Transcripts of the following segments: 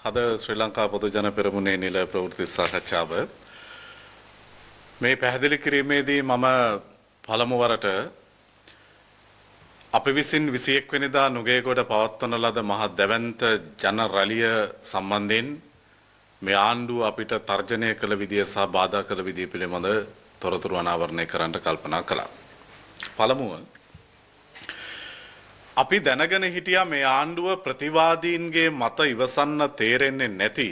අද ශ්‍රී ලංකා පොදු ජන පෙරමුණේ නිල ප්‍රවෘත්ති සාකච්ඡාව මේ පැහැදිලි කිරීමේදී මම පළමු වරට අපි විසින් 21 වෙනිදා නුගේගොඩ පවත්වන ලද මහ දැවැන්ත ජන රැළිය සම්බන්ධයෙන් මේ ආණ්ඩුව අපිට තර්ජනය කළ විදිය සහ බාධා කළ විදිය පිළිබඳ තොරතුරු අනාවරණය කරන්න කල්පනා කළා. පළමුව අපි දැනගෙන හිටියා මේ ආණ්ඩුව ප්‍රතිවාදීන්ගේ මත ඉවසන්න තේරෙන්නේ නැති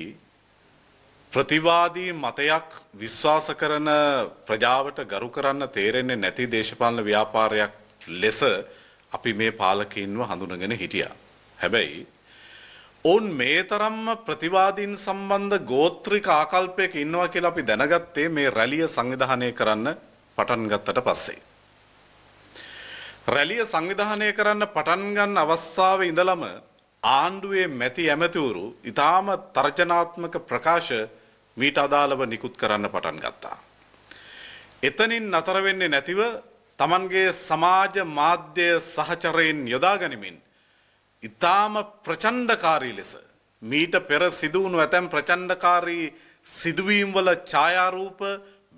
ප්‍රතිවාදී මතයක් විශ්වාස කරන ප්‍රජාවට ගරු කරන්න තේරෙන්නේ නැති දේශපාලන ව්‍යාපාරයක් ලෙස අපි මේ පාලකයින්ව හඳුනගෙන හිටියා. හැබැයි ඔවුන් මේ තරම්ම ප්‍රතිවාදීන් සම්බන්ධ ගෝත්‍රික ආකල්පයක ඉන්නවා කියලා අපි දැනගත්තේ මේ රැළිය සංවිධානය කරන්න පටන් ගත්තට පස්සේ. රැළිය සංවිධානය කරන්න පටන් ගන්න අවස්ථාවේ ඉඳලම ආණ්ඩුවේ මැති ඇමතිවරු ඊටාම තර්ජනාත්මක ප්‍රකාශ මීට අදාළව නිකුත් කරන්න පටන් ගත්තා. එතනින් නතර වෙන්නේ නැතිව Tamanගේ සමාජ මාධ්‍ය සහචරයින් යොදා ගනිමින් ඊටාම ප්‍රචණ්ඩකාරී ලෙස මීට පෙර සිදු වුණු ඇතැම් ප්‍රචණ්ඩකාරී සිදුවීම් වල ඡායාරූප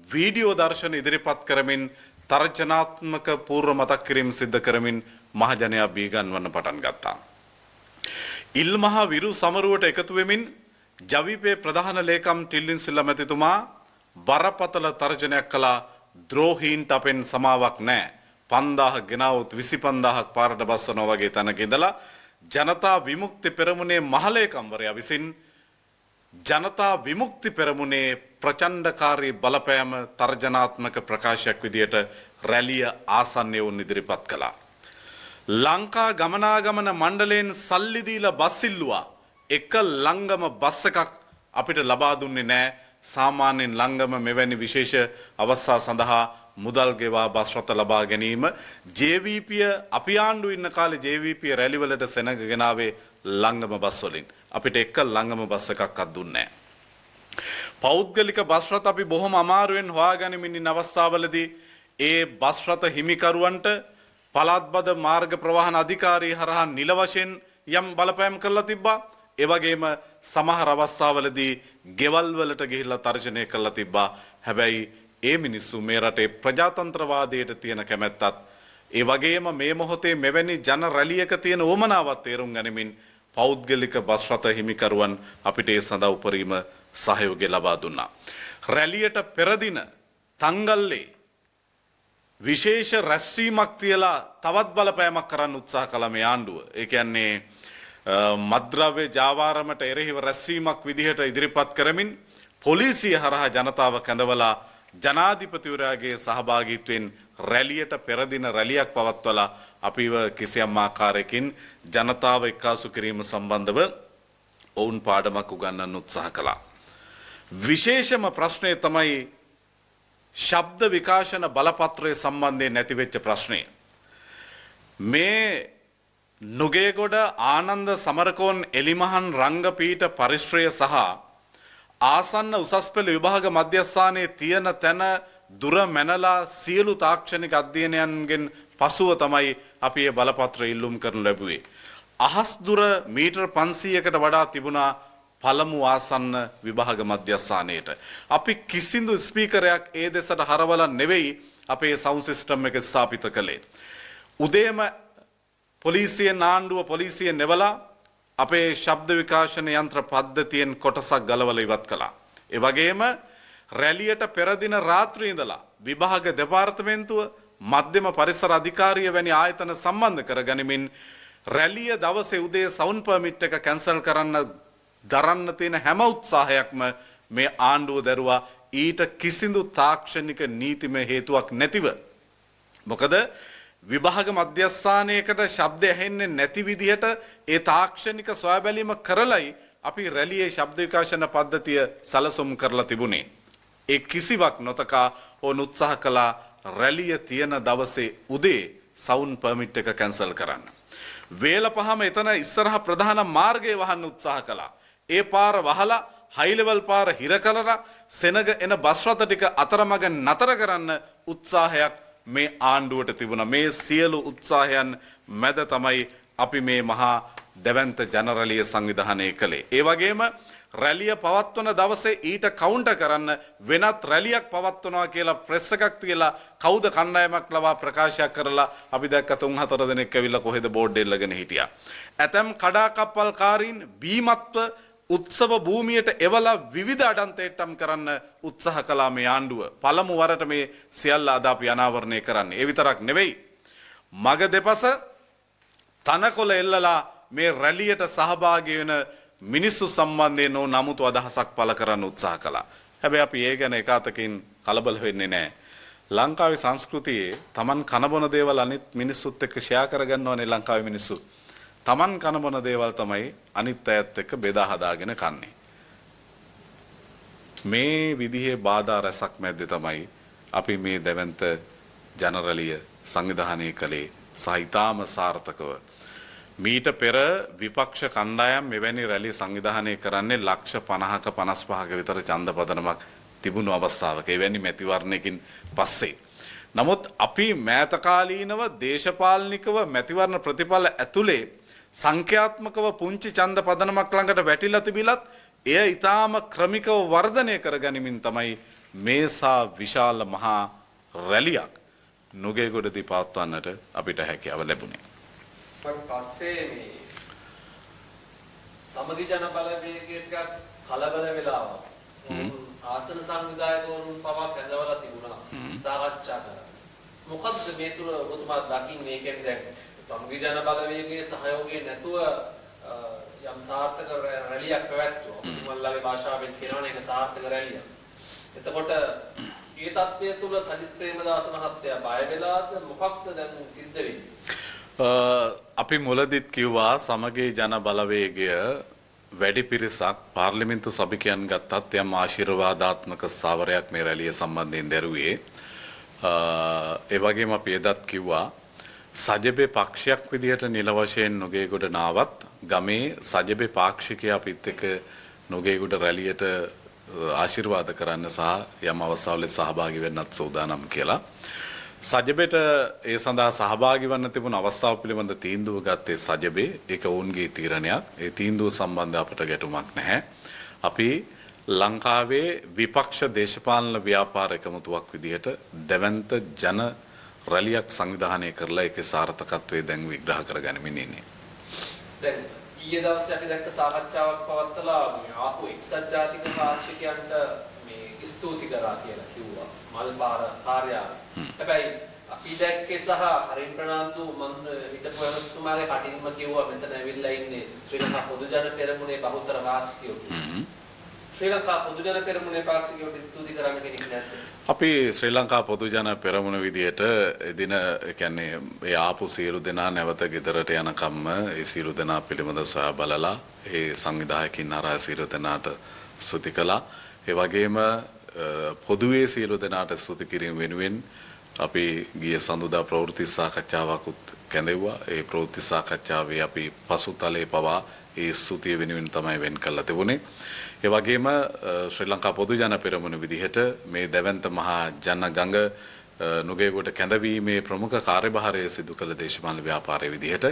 වීඩියෝ දර්ශන ඉදිරිපත් කරමින් තර්ජනාත්මක පූර්ව මතක් කිරීම සිද්ධ කරමින් මහජනයා බීගන්වන්න පටන් ගත්තා. ඉල්මහ විරු සමරුවට එකතු වෙමින් ජවිපේ ප්‍රධාන ලේකම් ටිල්ලින් සිල්ලා මැතිතුමා බරපතල තර්ජනයක් කළා. ද්‍රෝහීන්ට අපෙන් සමාවක් නැහැ. 5000 ගෙනාවුත් 25000ක් පාරට බස්සනවා වගේ තැනක ඉඳලා ජනතා විමුක්ති පෙරමුණේ මහලේකම්වරයා විසින් ජනතා විමුක්ති පෙරමුණේ ප්‍රචණ්ඩකාරී බලපෑම තර්ජනාත්මක ප්‍රකාශයක් විදියට රැළිය ආසන්නයේ වුන් ඉදිරිපත් කළා. ලංකා ගමනාගමන මණ්ඩලයෙන් සල්ලි දීලා බස් ඉල්ලුවා. එක ලංගම බස් එකක් අපිට ලබා දුන්නේ නැහැ. සාමාන්‍යයෙන් ලංගම මෙවැනි විශේෂ අවස්ථා සඳහා මුදල් ගෙවා බස් රථ ලබා ගැනීම JVP අපි ආණ්ඩුව ඉන්න කාලේ JVP රැලි වලට සෙනග ගෙනාවේ ලංගම බස් වලින්. අපිට එක ලංගම බස් එකක්වත් දුන්නේ නැහැ. පෞද්ගලික බස් රථ අපි බොහොම අමාරුවෙන් හොයාගනිමින් ඉන්න අවස්ථාවලදී ඒ බස් රථ හිමිකරුවන්ට පළාත්බද මාර්ග ප්‍රවාහන අධිකාරිය හරහා නිල වශයෙන් යම් බලපෑම් කරලා තිබ්බා. ඒ වගේම සමහර අවස්ථාවලදී ගෙවල් වලට ගිහිල්ලා තර්ජනය කරලා තිබ්බා. හැබැයි ඒ මිනිස්සු මේ රටේ ප්‍රජාතන්ත්‍රවාදයට තියෙන කැමැත්තත් ඒ වගේම මේ මොහොතේ මෙවැනි ජන රැළියක තියෙන උවමනාවත් තේරුම් ගනිමින් පෞද්ගලික බස් රථ හිමිකරුවන් අපිට ඒ සඳහා උපරිම සහයෝගය ලබා දුන්නා. රැළියට පෙර දින තංගල්ලේ විශේෂ රැස්වීමක් තියලා තවත් බලපෑමක් කරන්න උත්සාහ කළා මේ ආණ්ඩුව. ඒ කියන්නේ මද්ද්‍රව්‍ය ජාවාරමට එරෙහිව රැස්වීමක් විදිහට ඉදිරිපත් කරමින් පොලිසිය හරහා ජනතාව කැඳවලා ජනාධිපතිවරයාගේ සහභාගීත්වයෙන් රැළියට පෙර දින රැළියක් පවත්වලා අපිව කිසියම් ආකාරයකින් ජනතාව එක්කාසු කිරීම සම්බන්ධව ඔවුන් පාඩමක් උගන්වන්න උත්සාහ කළා. විශේෂම ප්‍රශ්නය තමයි ශබ්ද විකාශන බලපත්‍රය සම්බන්ධයෙන් නැතිවෙච්ච ප්‍රශ්නය. මේ නුගේගොඩ ආනන්ද සමරකෝන් එලිමහන් රංගපීඨ පරිශ්‍රය සහ ආසන්න උසස් පෙළ විභාග මධ්‍යස්ථානයේ තියෙන තැන දුර මැනලා සියලු තාක්ෂණික අධ්‍යයනයන්ගෙන් පසුව තමයි අපි මේ බලපත්‍රය ඉල්ලුම් කරනු ලැබුවේ. අහස් දුර මීටර් 500කට වඩා තිබුණා පළමු ආසන්න විභාග මධ්‍යස්ථානයේට. අපි කිසිදු ස්පීකරයක් ඒ දෙසට හරවලා නෙවෙයි අපේ සවුන්ඩ් සිස්ටම් එක ස්ථාපිත කළේ. උදේම පොලිසියෙන් ආණ්ඩුව පොලිසියෙන් නෙවලා අපේ ශබ්ද විකාශන යන්ත්‍ර පද්ධතියෙන් කොටසක් ගලවලා ඉවත් කළා. ඒ වගේම රැළියට පෙර දින රාත්‍රියේ ඉඳලා විභාග දෙපාර්තමේන්තුව මධ්‍යම පරිසර අධිකාරිය වැනි ආයතන සම්බන්ධ කරගනිමින් රැළිය දවසේ උදේ සවුන්ඩ් පර්මිට් එක කැන්සල් කරන්න දරන්න තියෙන හැම උත්සාහයක්ම මේ ආණ්ඩුව දරුවා ඊට කිසිදු තාක්ෂණික නීතිමය හේතුවක් නැතිව. මොකද විභාග මධ්‍යස්ථානයකට ශබ්ද ඇහෙන්නේ නැති විදිහට ඒ තාක්ෂණික සොයාබැලීම කරලයි අපි රැළියේ ශබ්ද විකාශන පද්ධතිය සැලසුම් කරලා තිබුණේ. ඒ කිසිවක් නොතකා ඕන උත්සාහ කළා රැළිය තියෙන දවසේ උදේ සවුන්ඩ් පර්මිට් එක කැන්සල් කරන්න. වේල පහම එතන ඉස්සරහ ප්‍රධාන මාර්ගය වහන්න උත්සාහ කළා. ඒ පාර වහලා හයි ලෙවල් පාර හිර කළා සෙනග එන බස් රථ ටික අතරමඟ නතර කරන්න උත්සාහයක් මේ ආණ්ඩුවට තිබුණා. මේ සියලු උත්සාහයන් මැද තමයි අපි මේ මහා දෙවන්ත ජනරැලිය සංවිධානය කළේ. ඒ වගේම රැලිය පවත්වන දවසේ ඊට කවුන්ටර් කරන්න වෙනත් රැලියක් පවත්වනවා කියලා ප්‍රෙස් එකක් තියලා කවුද කණ්ඩායමක් ලවා ප්‍රකාශයක් කරලා අපි දැක්ක 3-4 දෙනෙක් ඇවිල්ලා කොහෙද බෝඩ් එල්ලගෙන හිටියා. ඇතම් කඩාකප්පල්කාරීන් බීමත්ව උත්සව භූමියට එවලා විවිධ අඩන්තේට්ටම් කරන්න උත්සාහ කළා මේ ආණ්ඩුව. පළමු වරට මේ සියල්ල අද අපි අනාවරණය කරන්නේ. ඒ විතරක් නෙවෙයි. මග දෙපස තනකොළ එල්ලලා මේ රැලියට සහභාගී වෙන මිනිස්සු සම්බන්ධයෙන් නෝ නමුතු අදහසක් පළ කරන්න උත්සාහ කළා. හැබැයි අපි ඒ ගැන එක අතකින් කලබල වෙන්නේ නැහැ. ලංකාවේ සංස්කෘතියේ Taman කනබොන දේවල් අනිත් මිනිස්සුත් එක්ක ෂෙයා කරගන්න ඕනේ ලංකාවේ මිනිස්සු. Taman කනබොන දේවල් තමයි අනිත් අයත් එක්ක බෙදා හදාගෙන කන්නේ. මේ විදිහේ බාධා රැසක් මැද්දේ තමයි අපි මේ දෙවන්ත ජනරැලිය සංවිධානය කළේ සහ ඉතාම සාර්ථකව. මීට පෙර විපක්ෂ කණ්ඩායම් මෙවැනි රැලි සංවිධානය කරන්නේ ලක්ෂ 50ක 55ක විතර ඡන්ද පදනමක් තිබුණු අවස්ථාවක එවැනි මැතිවරණයකින් පස්සේ. නමුත් අපි මෑත කාලීනව දේශපාලනිකව මැතිවරණ ප්‍රතිඵල ඇතුලේ සංඛ්‍යාත්මකව පුංචි ඡන්ද පදනමක් ළඟට වැටිලා තිබිලත් එය ඊටාම ක්‍රමිකව වර්ධනය කරගනිමින් තමයි මේසා විශාල මහා රැලියක් නුගේගොඩදී පවත්වන්නට අපිට හැකියාව ලැබුණේ. පස්සේ මේ සමගි ජන බලවේගයට කලබල වෙලාව ආසන සංවිධායකවරුන් පවා කැඳවලා තිබුණා සාකච්ඡා කරා. මොකද්ද මේ තුර ඔබතුමා දකින්නේ? කියන්නේ දැන් සමගි ජන බලවේගයේ සහයෝගය නැතුව යම් සාර්ථක රැලියක් පැවැත්වුවා. ඔබතුමාලගේ භාෂාවෙන් කියනවනේ ඒක සාර්ථක රැලියක්. එතකොට මේ තත්ත්වය තුල සජිත් ප්‍රේමදාස මහත්තයා බය වෙලාද? මොකක්ද දැන් සිද්ධ වෙන්නේ? අපි මුලදිත් කිව්වා සමගී ජන බලවේගය වැඩි පිරිසක් පාර්ලිමේන්තු සභිකයන් ගත්තත් යම් ආශිර්වාදාත්මක ස්ථාවරයක් මේ රැළිය සම්බන්ධයෙන් දැරුවේ. ඒ වගේම අපි එදත් කිව්වා සජබේ පක්ෂයක් විදිහට නිල වශයෙන් නුගේගොඩ නාවත් ගමේ සජබේ පාක්ෂිකයා අපිත් එක්ක නුගේගොඩ රැළියට ආශිර්වාද කරන්න සහ යම් අවස්ථාවල සහභාගී වෙන්නත් සූදානම් කියලා. සජබෙට ඒ සඳහා සහභාගී වන්න තිබුණු අවස්ථාව පිළිබඳ තීන්දුව ගත්තේ සජබේ. ඒක ඔවුන්ගේ තීරණයක්. ඒ තීන්දුව සම්බන්ධව අපට ගැටුමක් නැහැ. අපි ලංකාවේ විපක්ෂ දේශපාලන ව්‍යාපාර එකමුතුවක් විදිහට දෙවන්ත ජන රැලියක් සංවිධානය කරලා ඒකේ සාර්ථකත්වය දැන් විග්‍රහ කරගනිමින් ඉන්නේ. දැන් ඊයේ දවසේ අපි දැක්ක සාකච්ඡාවක් පවත්වලා ආපු එක්සත් ජාතික පාක්ෂිකයන්ට මේ ස්තුති කරා කියලා කිව්වා. මල්පාර කාර්යාලය. හැබැයි අපි දැක්කේ සහ හරින් ප්‍රනාන්දු මම හිටපු එතුමාගේ කටින්ම කිව්වා මෙතන ඇවිල්ලා ඉන්නේ ශ්‍රී ලංකා පොදු ජන පෙරමුණේ බහුතර පාක්ෂිකයෝ. ශ්‍රී ලංකා පොදු ජන පෙරමුණේ පාක්ෂිකයෝට ස්තුති කරන්න කෙනෙක් නැද්ද? අපි ශ්‍රී ලංකා පොදු ජන පෙරමුණ විදියට එදින කියන්නේ ඒ ආපු සියලු දෙනා නැවත ගෙදරට යනකම්ම ඒ සියලු දෙනා පිළිබඳ සොයා බලලා ඒ සංවිධායකින් හරහා සියලු දෙනාට ස්තුති කළා. ඒ වගේම පොදුවේ සියලු දෙනාට ස්තුති කිරීම වෙනුවෙන් අපි ගිය සඳුදා ප්‍රවෘත්ති සාකච්ඡාවකුත් කැඳෙව්වා. ඒ ප්‍රවෘත්ති සාකච්ඡාවේ අපි පසුතලයේ පවා ඒ ස්තුතිය වෙනුවෙන් තමයි වෙන් කළා තිබුණේ. ඒ වගේම ශ්‍රී ලංකා පොදු ජන පෙරමුණ විදිහට මේ දෙවන්ත මහා ජන ගඟ නුගේගොඩ කැඳවීමේ ප්‍රමුඛ කාර්යභාරය සිදු කළ දේශපාලන ව්‍යාපාරයේ විදිහට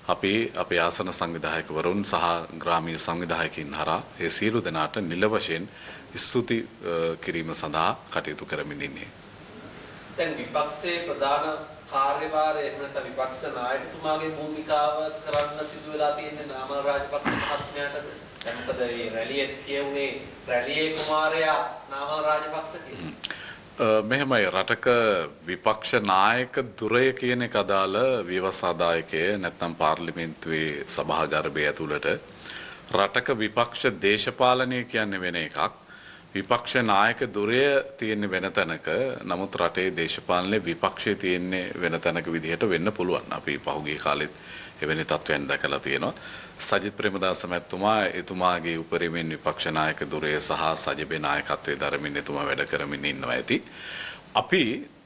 අපි අපේ ආසන සංවිධායකවරුන් සහ ග්‍රාමීය සංවිධායකින් හරහා ඒ සියලු දෙනාට නිල වශයෙන් ස්තුති කිරීම සඳහා කටයුතු කරමින් ඉන්නේ. දැන් විපක්ෂයේ ප්‍රධාන කාර්යභාරය එහෙම නැත්නම් විපක්ෂ නායකතුමාගේ භූමිකාව කරන්න සිදු වෙලා තියෙන්නේ නාමල් රාජපක්ෂ මහත්මයාටද? දැන් මොකද මේ රැළියේ කියුනේ රැළියේ කුමාරයා නාමල් රාජපක්ෂ කියලා. මෙහෙමයි රටක විපක්ෂ නායක දුරය කියන එක අදාළ ව්‍යවස්ථාදායකය නැත්නම් පාර්ලිමේන්තුවේ සභාගර්භය ඇතුළට රටක විපක්ෂ දේශපාලනය කියන්නේ වෙන එකක්. විපක්ෂ නායක දුරය තියෙන්නේ වෙන තැනක. නමුත් රටේ දේශපාලනයේ විපක්ෂය තියෙන්නේ වෙන තැනක විදිහට වෙන්න පුළුවන්. අපි පහුගිය කාලෙත් එවැනි තත්ත්වයන් දැකලා තියෙනවා. සජිත් ප්‍රේමදාස මැතිතුමා එතුමාගේ උපරිමයෙන් විපක්ෂ නායක දුරය සහ සජිබේ නායකත්වයේ දරමින් එතුමා වැඩ කරමින් ඉන්නවා ඇති. අපි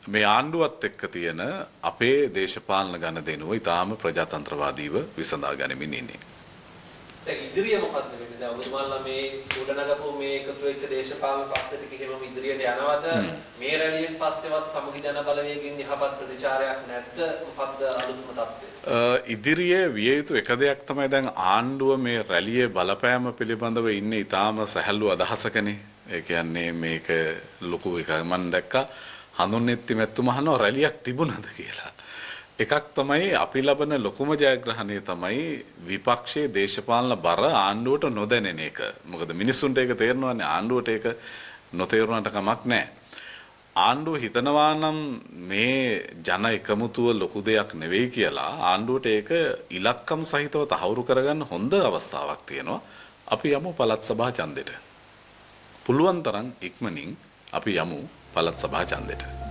මේ ආණ්ඩුවත් එක්ක තියෙන අපේ දේශපාලන ගණදෙනුව ඊටාම ප්‍රජාතන්ත්‍රවාදීව විසඳා ගනිමින් ඉන්නේ. දැන් ඉදිරිය මොකද්ද වෙන්නේ? දැන් ඔබතුමාලා මේ ගොඩනගපු මේ එකතු වෙච්ච දේශපාලන පක්ෂ ටික එහෙමම ඉදිරියට යනවද මේ රැළියෙන් පස්සේවත් සමගි ජන බලවේගයෙන් යහපත් ප්‍රතිචාරයක් නැද්ද මොකද්ද අලුත්ම තත්ත්වය? ඉදිරියේ විය යුතු එක දෙයක් තමයි දැන් ආණ්ඩුව මේ රැළියේ බලපෑම පිළිබඳව ඉන්නේ ඊටාම සැහැල්ලු අදහසකනේ. ඒ කියන්නේ මේක ලොකු එකක් මම දැක්කා හඳුන්නෙත්ති මැත්තුම අහනවා රැළියක් තිබුණාද කියලා. එකක් තමයි අපි ලබන ලොකුම ජයග්‍රහණය තමයි විපක්ෂයේ දේශපාලන බර ආණ්ඩුවට නොදැනෙන එක. මොකද මිනිස්සුන්ට ඒක තේරෙනවානේ ආණ්ඩුවට ඒක නොතේරුණාට කමක් නැහැ. ආණ්ඩුව හිතනවා නම් මේ ජන එකමුතුව ලොකු දෙයක් නෙවෙයි කියලා ආණ්ඩුවට ඒක ඉලක්කම් සහිතව තහවුරු කරගන්න හොඳ අවස්ථාවක් තියෙනවා. අපි යමු පළාත් සභා ඡන්දෙට. පුළුවන් තරම් ඉක්මනින් අපි යමු පළාත් සභා ඡන්දෙට.